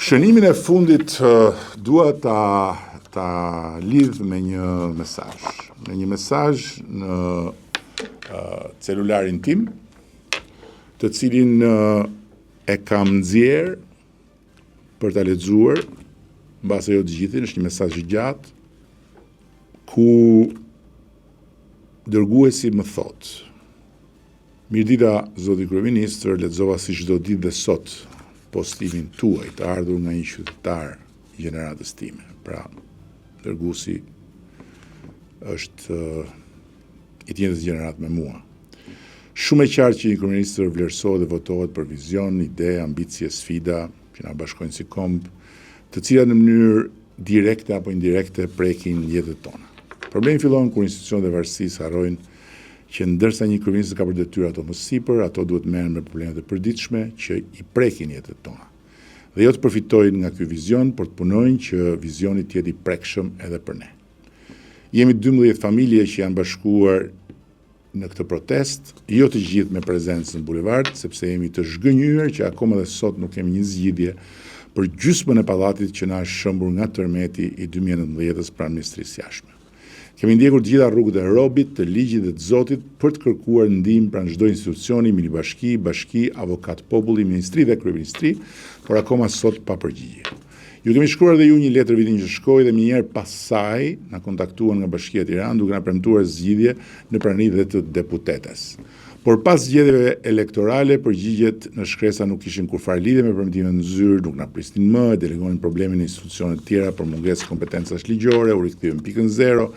Shënimin e fundit dua ta lidh me një mesazh në celularin tim, të cilin e kam nxjerr për ta lexuar, mbase jo të gjithin, është një mesazh i gjatë, ku dërguesi më thotë: Mirëdita, zoti kryeministër, lexova si çdo ditë dhe sot postimin tuaj të ardhur nga një qytetar i gjeneratës time. Pra, dërguesi është i tjetër gjenerat me mua. Shumë e qartë që një kryeministër vlerësohet dhe votohet për vizion, ide, ambicie, sfida që na bashkojnë si komb, të cilat në mënyrë direkte apo indirekte prekin jetën tona. Problemi fillon kur institucionet e varësisë harrojnë që ndërsa një kryeminist ka për detyrë ato më sipër, ato duhet merren me problemet e përditshme që i prekin jetën tona. Dhe jo të përfitojnë nga ky vizion, por të punojnë që vizioni të jetë i prekshëm edhe për ne. Jemi 12 familje që janë bashkuar në këtë protest, jo të gjithë me prezencë në bulevard, sepse jemi të zhgënjur që akoma dhe sot nuk kemi një zgjidhje për gjysmën e pallatit që na është shëmbur nga tërmeti i 2019-s pranë Ministrisë Jashtme. Kemi ndjekur të gjitha rrugët e robit, të ligjit dhe të zotit për të kërkuar ndihmë pranë çdo institucioni, minibashki, bashki, avokat populli, ministri dhe kryeministri, por akoma sot pa përgjigje. Ju kemi shkruar dhe ju një letër vitin që shkoi dhe mënyrë pas saj na kontaktuan nga Bashkia e Tiranës duke na premtuar zgjidhje në prani dhe të deputetes. Por pas zgjedhjeve elektorale, përgjigjet në shkresa nuk kishin kurfar lidhje me premtimet në zyrë, nuk na prisnin më, delegonin problemin në institucione të tjera për mungesë kompetencash ligjore, u rikthyen pikën zero,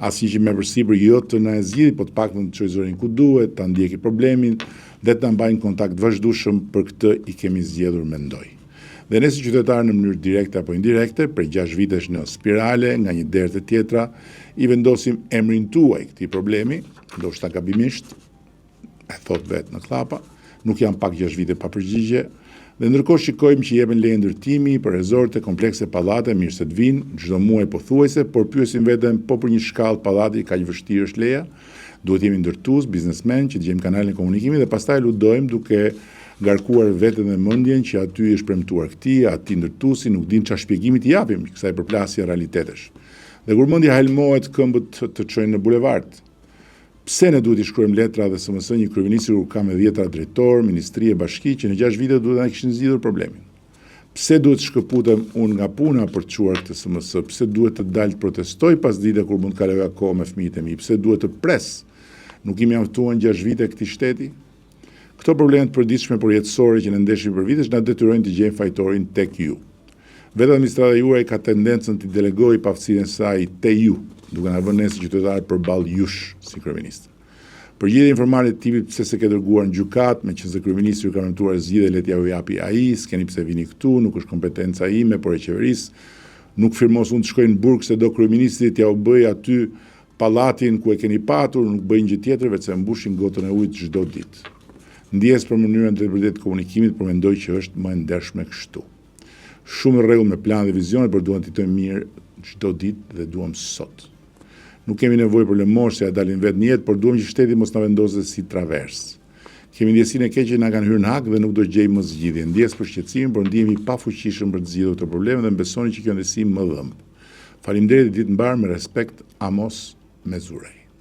asnjë që më përsipër jo të na zgjidhë, po të paktën të çojë zërin ku duhet, ta ndjeki problemin dhe të na mbajnë kontakt vazhdueshëm për këtë i kemi zgjedhur mendoj. Dhe ne si qytetarë në mënyrë direkte apo indirekte, për 6 vitesh në spirale, nga një derë te tjetra, i vendosim emrin tuaj këtij problemi, ndoshta gabimisht, e thot vetë në klapa, nuk janë pak 6 vite pa përgjigje, dhe ndërkohë shikojmë që jepen leje ndërtimi për rezorte, komplekse, pallate, mirë se të vinë, çdo muaj pothuajse, por pyesim veten po për një shkallë pallati kaq vështirë është leja, duhet jemi ndërtues, biznesmen që dgjejmë kanalin e komunikimit dhe pastaj ludojmë duke ngarkuar veten dhe mendjen që aty është premtuar këtij, atij ndërtuesi, nuk din çfarë shpjegimi t'i japim kësaj përplasje realitetesh. Dhe kur mendja helmohet, këmbët të çojnë në bulevard. Pse ne duhet i shkruajmë letra dhe SMS një kryeministri kur ka me 10 drejtor, ministri e bashki që në 6 vite duhet na kishin zgjidhur problemin? Pse duhet shkëputem unë nga puna për të çuar këtë SMS? Pse duhet të dal të protestoj pas dite kur mund të kaloj akoma me fëmijët e mi? Pse duhet të pres? Nuk i mjaftuan 6 vite këtij shteti? Këto probleme të përditshme por jetësore që ne ndeshim për vitesh na detyrojnë të gjejmë fajtorin tek ju. Vetë administrata juaj ka tendencën të delegojë pafësinë e saj te ju, duke na vënë ne si qytetarë përballë jush si kryeminist. Përgjigje informale të tipit pse se ke dërguar në gjykat, meqense kryeministri ka premtuar zgjidhje le t'ja u japi ai, s'keni pse vini këtu, nuk është kompetenca ime, por e qeverisë. Nuk firmos unë të shkoj në burg se do kryeministri t'ja u bëj aty pallatin ku e keni patur, nuk bëjnë gjë tjetër veç se mbushin gotën e ujit çdo ditë. Ndjes për mënyrën e drejtë komunikimit, por mendoj që është më e ndershme kështu. Shumë rregull me plan dhe vizione, por duam të jetojmë mirë çdo ditë dhe duam sot. Nuk kemi nevojë për lëmosh se ja dalin vetë në jetë, por duam që shteti mos na vendosë si travers. Kemi ndjesinë e keqe që na kanë hyrë në hak dhe nuk do gjejmë më zgjidhje. Ndjes për shqetësim, por ndihemi pafuqishëm për të zgjidhur këto probleme dhe besoni që kjo ndjesim më dhëmb. Faleminderit, ditë mbar me respekt, Amos Mezurej.